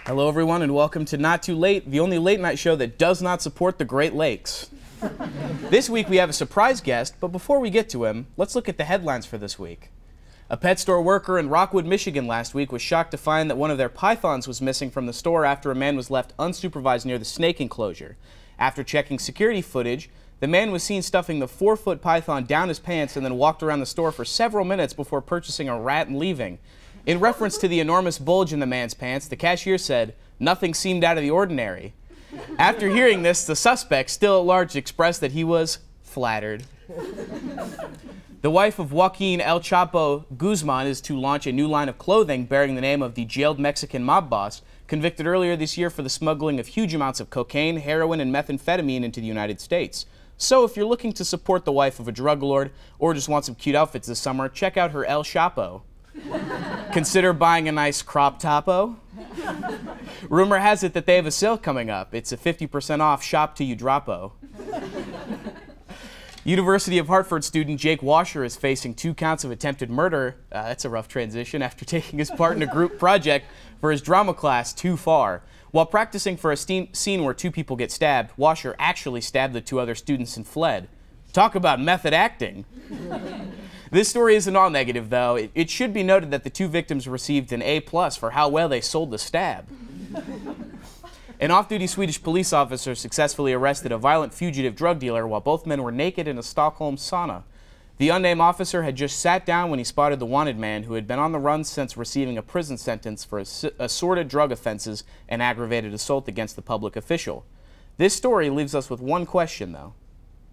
Hello everyone and welcome to Not Too Late, the only late night show that does not support the Great Lakes. This week we have a surprise guest, but before we get to him, let's look at the headlines for this week. A pet store worker in Rockwood, Michigan last week was shocked to find that one of their pythons was missing from the store after a man was left unsupervised near the snake enclosure. After checking security footage, the man was seen stuffing the 4-foot python down his pants and then walked around the store for several minutes before purchasing a rat and leaving. In reference to the enormous bulge in the man's pants, the cashier said, "Nothing seemed out of the ordinary." After hearing this, the suspect, still at large, expressed that he was flattered. The wife of Joaquin El Chapo Guzman is to launch a new line of clothing bearing the name of the jailed Mexican mob boss, convicted earlier this year for the smuggling of huge amounts of cocaine, heroin, and methamphetamine into the United States. So if you're looking to support the wife of a drug lord or just want some cute outfits this summer, check out her El Chapo. Consider buying a nice crop topo. Rumor has it that they have a sale coming up. It's a 50% off shop till you dropo. University of Hartford student Jake Washer is facing 2 counts of attempted murder. That's a rough transition after taking his part in a group project for his drama class too far. While practicing for a scene where 2 people get stabbed, Washer actually stabbed the 2 other students and fled. Talk about method acting. This story isn't all negative, though. It should be noted that the 2 victims received an A+ for how well they sold the stab. An off-duty Swedish police officer successfully arrested a violent fugitive drug dealer while both men were naked in a Stockholm sauna. The unnamed officer had just sat down when he spotted the wanted man, who had been on the run since receiving a prison sentence for assorted drug offenses and aggravated assault against the public official. This story leaves us with one question, though.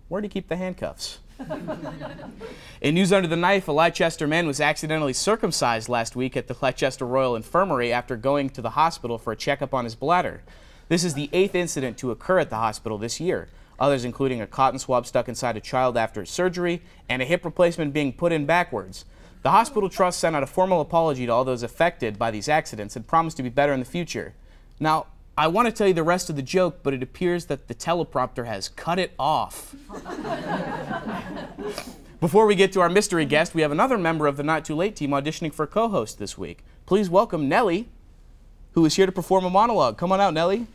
Where do you keep the handcuffs? In news under the knife, a Leicester man was accidentally circumcised last week at the Leicester Royal Infirmary after going to the hospital for a checkup on his bladder. This is the 8th incident to occur at the hospital this year. Others including a cotton swab stuck inside a child after surgery and a hip replacement being put in backwards. The hospital trust sent out a formal apology to all those affected by these accidents and promised to be better in the future. Now, I want to tell you the rest of the joke, but it appears that the teleprompter has cut it off. Before we get to our mystery guest, we have another member of the Not Too Late team auditioning for co-host this week. Please welcome Nellie, who is here to perform a monologue. Come on out, Nellie.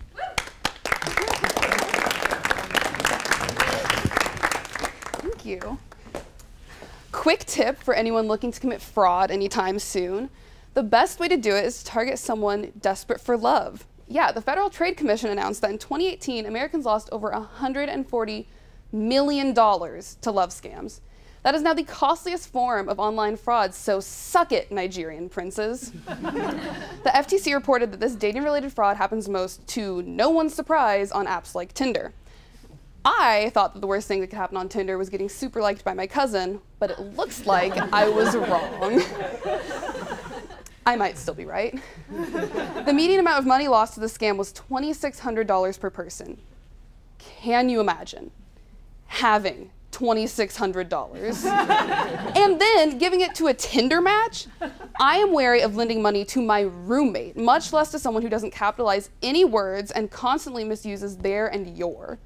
Thank you. Quick tip for anyone looking to commit fraud anytime soon. The best way to do it is to target someone desperate for love. Yeah, the Federal Trade Commission announced that in 2018, Americans lost over $140 million to love scams. That is now the costliest form of online fraud, so suck it, Nigerian princes. The FTC reported that this dating-related fraud happens most, to no one's surprise, on apps like Tinder. I thought that the worst thing that could happen on Tinder was getting super liked by my cousin, but it looks like I was wrong. I might still be right. The median amount of money lost to the scam was $2,600 per person. Can you imagine having $2,600 and then giving it to a Tinder match? I am wary of lending money to my roommate, much less to someone who doesn't capitalize any words and constantly misuses their and your.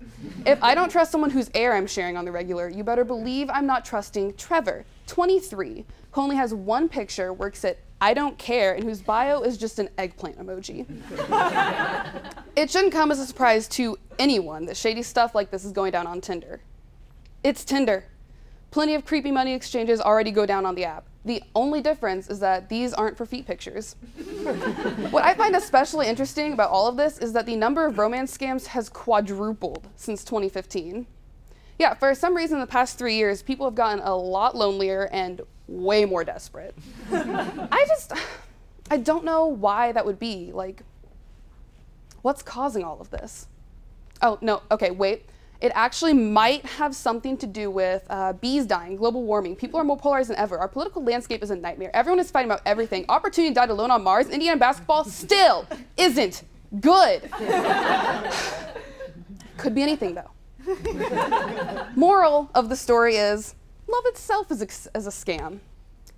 If I don't trust someone whose air I'm sharing on the regular, you better believe I'm not trusting Trevor, 23, who only has 1 picture, works at I don't care, and whose bio is just an eggplant emoji. It shouldn't come as a surprise to anyone that shady stuff like this is going down on Tinder. It's Tinder. Plenty of creepy money exchanges already go down on the app. The only difference is that these aren't for feet pictures. What I find especially interesting about all of this is that the number of romance scams has quadrupled since 2015. Yeah, for some reason in the past 3 years, people have gotten a lot lonelier and way more desperate. I don't know why that would be. Like, what's causing all of this? Oh, no, okay, wait. It actually might have something to do with bees dying, global warming. People are more polarized than ever. Our political landscape is a nightmare. Everyone is fighting about everything. Opportunity died alone on Mars. Indiana basketball still isn't good. Could be anything, though. Moral of the story is, love itself is a scam.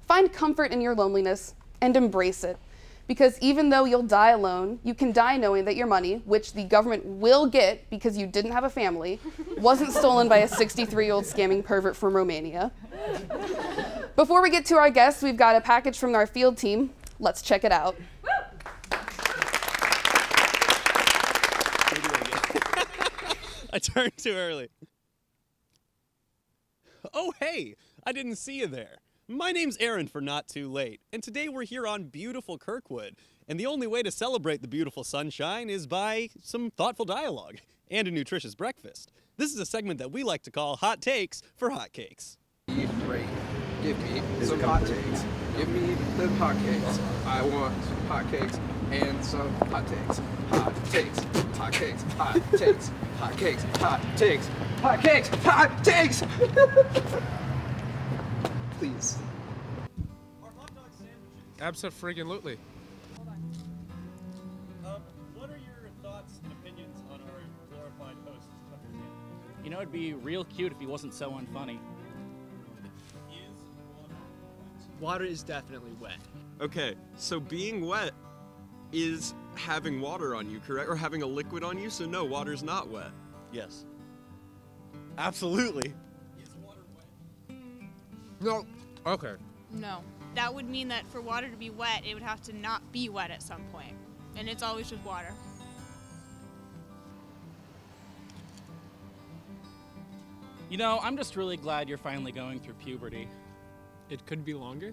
Find comfort in your loneliness and embrace it. Because even though you'll die alone, you can die knowing that your money, which the government will get because you didn't have a family, wasn't stolen by a 63-year-old scamming pervert from Romania. Before we get to our guests, we've got a package from our field team. Let's check it out. I turned too early. Oh, hey, I didn't see you there. My name's Aaron for Not Too Late, and today we're here on beautiful Kirkwood. And the only way to celebrate the beautiful sunshine is by some thoughtful dialogue and a nutritious breakfast. This is a segment that we like to call Hot Takes for Hotcakes. Great. Give me some hot takes. Give me the hot cakes. I want hot cakes and some hot takes. Hot takes. Hot cakes. Hot takes. Hot cakes. Hot takes. Hot cakes. Hot takes. Please. Abso-friggin-lutely. What are your thoughts and opinions on our glorified host, Tucker Sam? You know, it'd be real cute if he wasn't so unfunny. Water is definitely wet. Okay, so being wet is having water on you, correct? Or having a liquid on you, so no, water's not wet. Yes. Absolutely. No. Okay. No. That would mean that for water to be wet, it would have to not be wet at some point. And it's always just water. You know, I'm just really glad you're finally going through puberty. It could be longer.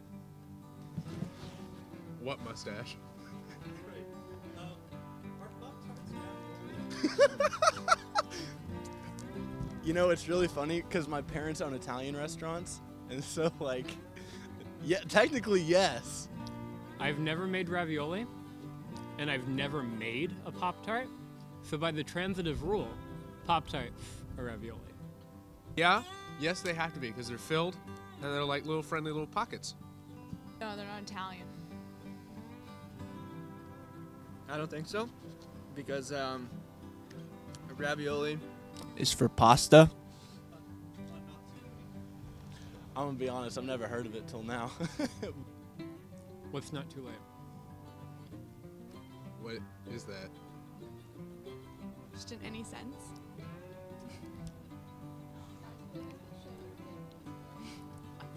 What mustache? You know, it's really funny because my parents own Italian restaurants, and so, like, yeah, technically, yes. I've never made ravioli, and I've never made a Pop-Tart. So by the transitive rule, Pop-Tarts are ravioli. Yeah. Yes, they have to be because they're filled, and they're like little friendly little pockets. No, they're not Italian. I don't think so, because a ravioli Is for pasta? I'm gonna be honest, I've never heard of it till now. What's not too late? What is that? Just in any sense.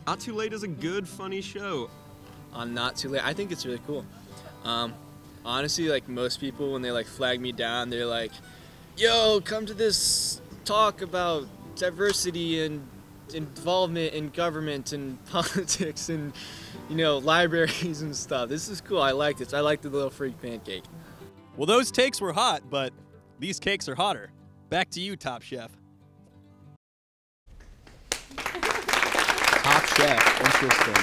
Not Too Late is a good, funny show. On Not Too Late, I think it's really cool. Honestly, like most people, when they like flag me down, they're like, "Yo, come to this talk about diversity and involvement in government and politics and, you know, libraries and stuff. This is cool. I like this. I like the little freak pancake." Well, those takes were hot, but these cakes are hotter. Back to you, Top Chef. Top Chef. Interesting.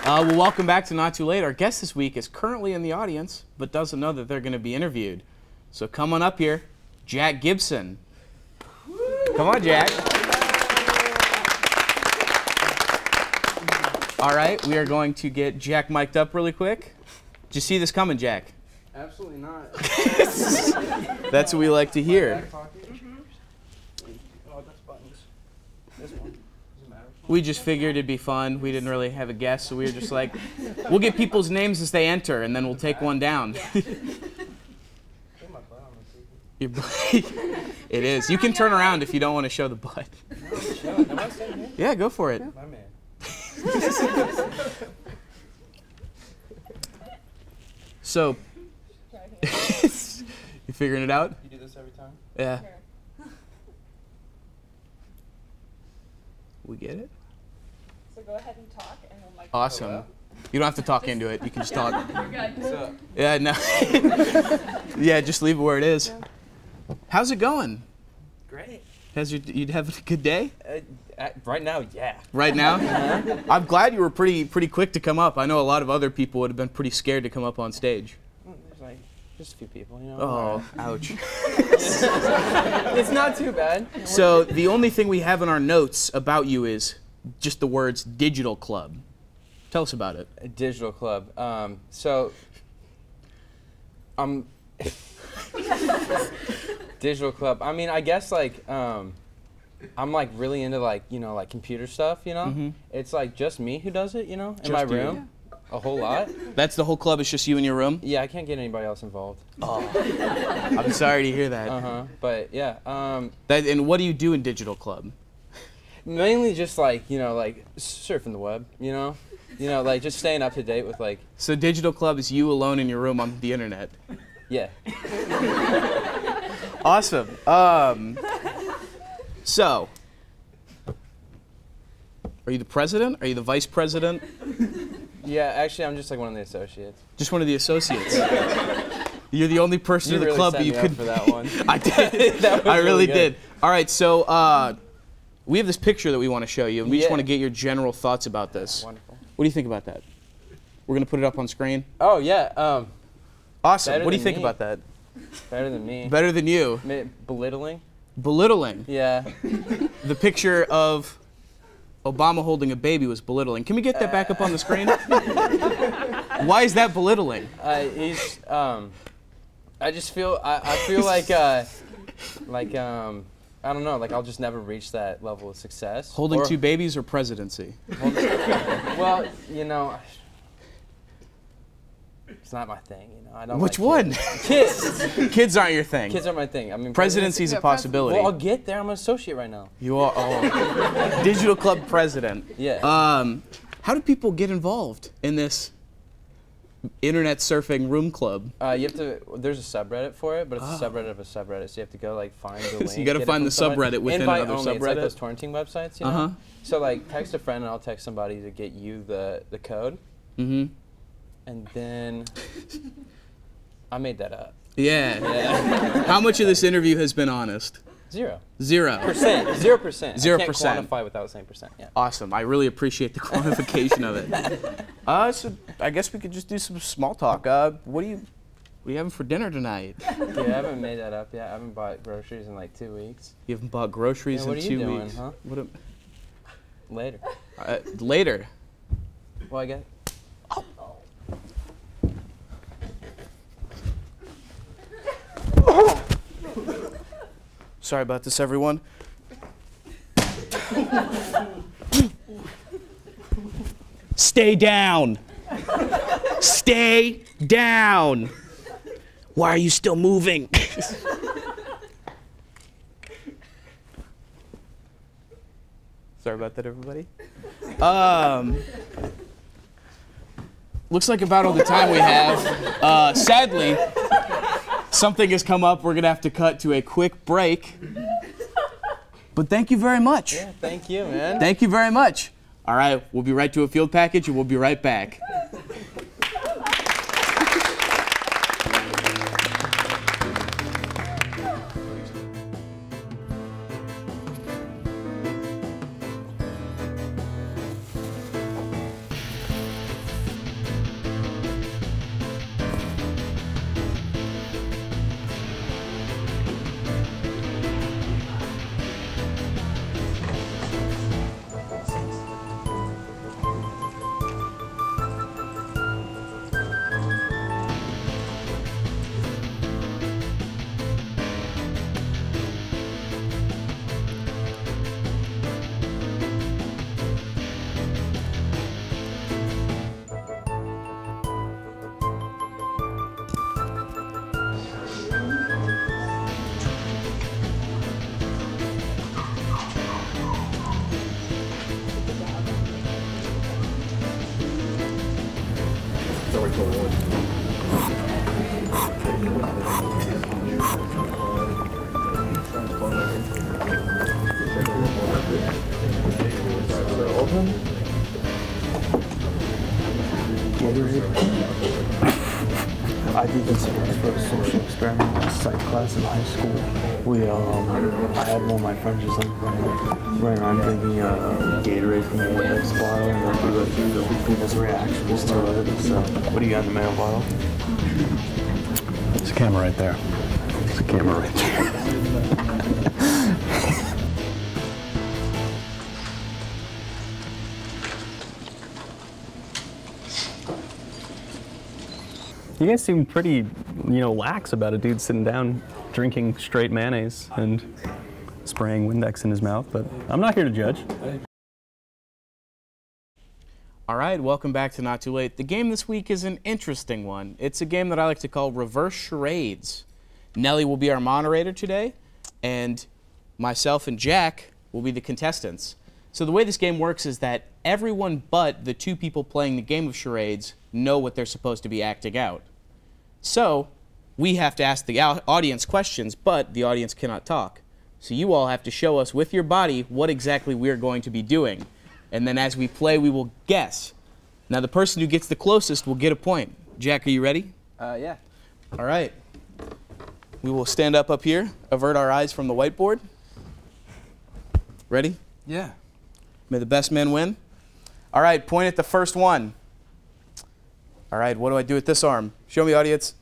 Well, welcome back to Not Too Late. Our guest this week is currently in the audience, but doesn't know that they're going to be interviewed. So come on up here, Jack Gibson. Come on, Jack. All right, we are going to get Jack mic'd up really quick. Did you see this coming, Jack? Absolutely not. That's what we like to hear. Oh, that's buttons. This one. Doesn't matter. We just figured it'd be fun. We didn't really have a guest, so we were just like, we'll get people's names as they enter, and then we'll take one down. Your butt. It is. You can turn around if you don't want to show the butt. Yeah, go for it. My man. So, you figuring it out? You do this every time? Yeah. We get it? So go ahead and talk, and we'll mic. Awesome. You don't have to talk into it. You can just talk. You're good. What's up? Yeah, no. Yeah, just leave it where it is. How's it going? Great. You'd have a good day? Right now, yeah. Right now? I'm glad you were pretty quick to come up. I know a lot of other people would have been pretty scared to come up on stage. There's like just a few people, you know. Oh, ouch. It's not too bad. So the only thing we have in our notes about you is just the words Digital Club. Tell us about it. A digital club. Digital club. I mean, I guess like I'm like really into like, you know, like computer stuff, you know? Mm-hmm. It's like just me who does it, you know, in Just my you. room. A whole lot. That's the whole club, is just you in your room? Yeah, I can't get anybody else involved. Oh. I'm sorry to hear that. Uh-huh. But yeah. And what do you do in Digital Club? Mainly just like, you know, like surfing the web, you know? You know, like just staying up to date with like. So Digital Club is you alone in your room on the internet? Yeah. Awesome. So, are you the president? Are you the vice president? Yeah, actually, I'm just like one of the associates. Just one of the associates. You're the only person in the really club set that you me could. up for that one. I did. That was I really good. did. All right, so we have this picture that we want to show you, and we just Yeah. want to get your general thoughts about this. Wonderful. What do you think about that? We're gonna put it up on screen. Oh yeah. Awesome. Better What do you than think me. about that? Better than me. Better than you. Belittling. Belittling. Yeah. The picture of Obama holding a baby was belittling. Can we get that back up on the screen? Why is that belittling? He's. I just feel. I feel like. I don't know. Like I'll just never reach that level of success. Holding two babies or presidency? Well, you know. It's not my thing, you know. I don't. Which like one? Kids. Kids aren't your thing. Kids are my thing. I mean, Presidency's a possibility. Well, I'll get there. I'm an associate right now. You are. Oh. Digital Club president. Yeah. How do people get involved in this internet surfing room club? You have to. There's a subreddit for it, but it's a subreddit of a subreddit, so you have to go like find the link. So you got to find the subreddit within Invite another only. subreddit. It's like those torrenting websites, you know. So like, text a friend, and I'll text somebody to get you the code. Mm-hmm. And then I made that up. Yeah. How much of this interview has been honest? 0%. 0%. 0%. 0%. I can't quantify without saying percent. Yeah. Awesome. I really appreciate the quantification of it. So I guess we could just do some small talk. What are you having for dinner tonight? Yeah, I haven't made that up yet. I haven't bought groceries in like 2 weeks. You haven't bought groceries Yeah, in 2 doing, weeks. Huh? Later. Later. Well, I guess. Sorry about this, everyone. Stay down. Stay down. Why are you still moving? Sorry about that, everybody. Looks like about all the time we have. Sadly, something has come up. We're going to have to cut to a quick break. But thank you very much. Yeah, thank you, man. Thank you very much. All right, we'll be right to a field package, and we'll be right back. I did this for a social experiment psych class in high school. I had one of my friends just like running around drinking Gatorade from the Windex bottle, and like we looked at people's reactions to it. So, what do you got in the mail bottle? There's a camera right there. There's a camera right there. You guys seem pretty, lax about a dude sitting down drinking straight mayonnaise and spraying Windex in his mouth, but I'm not here to judge. All right, welcome back to Not Too Late. The game this week is an interesting one. It's a game that I like to call reverse charades. Nellie will be our moderator today, and myself and Jack will be the contestants. So the way this game works is that everyone but the two people playing the game of charades know what they're supposed to be acting out. So we have to ask the audience questions, but the audience cannot talk. So you all have to show us with your body what exactly we're going to be doing. And then as we play, we will guess. Now the person who gets the closest will get a point. Jack, are you ready? Yeah. All right. We will stand up here, avert our eyes from the whiteboard. Ready? Yeah. May the best man win. All right, point at the first one. All right, what do I do with this arm? Show me, audience.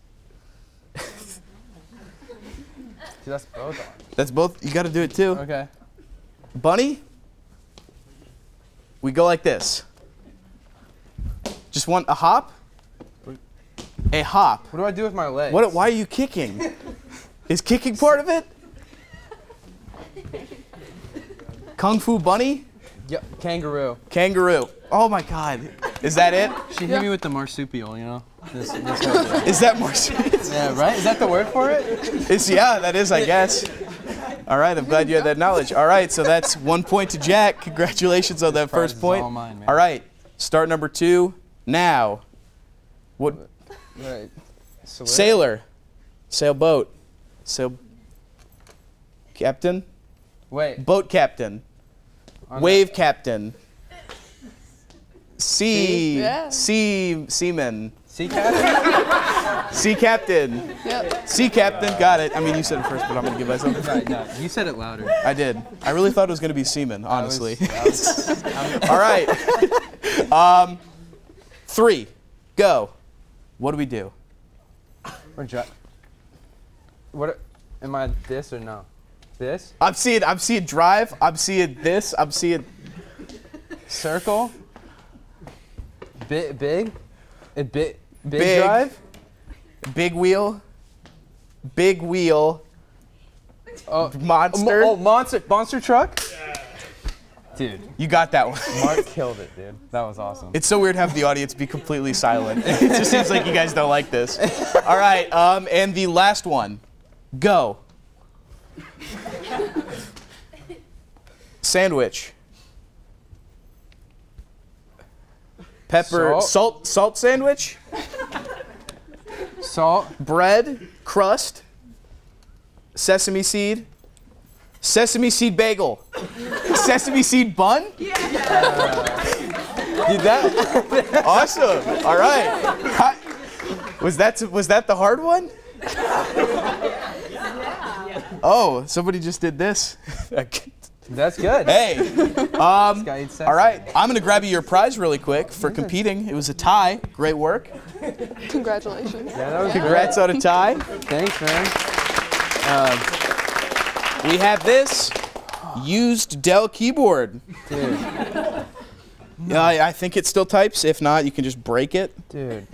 That's both arms. That's both. You got to do it too. Okay. Bunny, we go like this. Just one, a hop. A hop. What do I do with my legs? Why are you kicking? Is kicking part of it? Kung Fu Bunny? Yep, kangaroo. Kangaroo. Oh my God. Is that it? She hit me with the marsupial, you know? This Is that marsupial? Yeah, right? Is that the word for it? Yeah, that is, I guess. All right, I'm glad you had that knowledge. All right, so that's 1 point to Jack. Congratulations on that first point. All mine, man. All right, start number 2 now. What? Right. Sailor. Sailboat. Captain. Wait. Boat captain. Wave captain. Seaman. Sea captain? Sea captain. Yep. Sea captain, got it. I mean, you said it first, but I'm going to give myself. Right, no, you said it louder. I did. I really thought it was going to be seaman, honestly. All right. 3, go. What do we do? What? Am I this or no? This? I'm seeing drive. I'm seeing this. I'm seeing circle. Big drive. Big wheel. Big wheel. Monster. Monster truck. Dude, you got that one. Mark killed it, dude. That was awesome. It's so weird to have the audience be completely silent. It just seems like you guys don't like this. All right, and the last one, go. Sandwich. Pepper, salt sandwich. Salt. Bread, crust. Sesame seed. Sesame seed bagel. Sesame seed bun? Dude, that awesome. All right. Was that the hard one? Oh, somebody just did this. That's good. Hey. All right. I'm going to grab you your prize really quick for competing. It was a tie. Great work. Congratulations. Yeah, that was Congrats on a tie. Thanks, man. We have this used Dell keyboard. Dude. I think it still types. If not, you can just break it. Dude.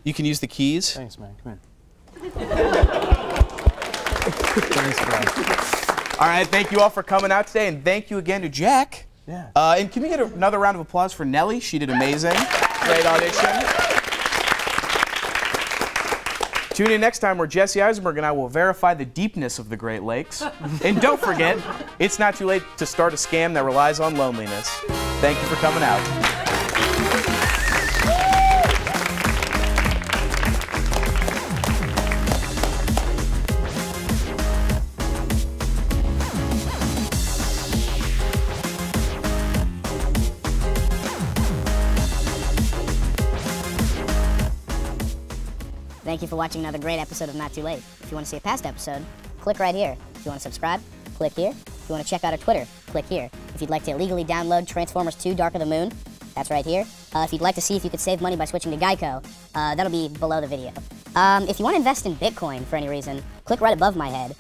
You can use the keys. Thanks, man. Come here. Thanks, man. All right, thank you all for coming out today, and thank you again to Jack. Yeah. And can we get another round of applause for Nellie? She did amazing. Great audition. Tune in next time where Jesse Eisenberg and I will verify the deepness of the Great Lakes. And don't forget, it's not too late to start a scam that relies on loneliness. Thank you for coming out. Thank you for watching another great episode of Not Too Late. If you want to see a past episode, click right here. If you want to subscribe, click here. If you want to check out our Twitter, click here. If you'd like to illegally download Transformers 2 Dark of the Moon, that's right here. If you'd like to see if you could save money by switching to Geico, that'll be below the video. If you want to invest in Bitcoin for any reason, click right above my head.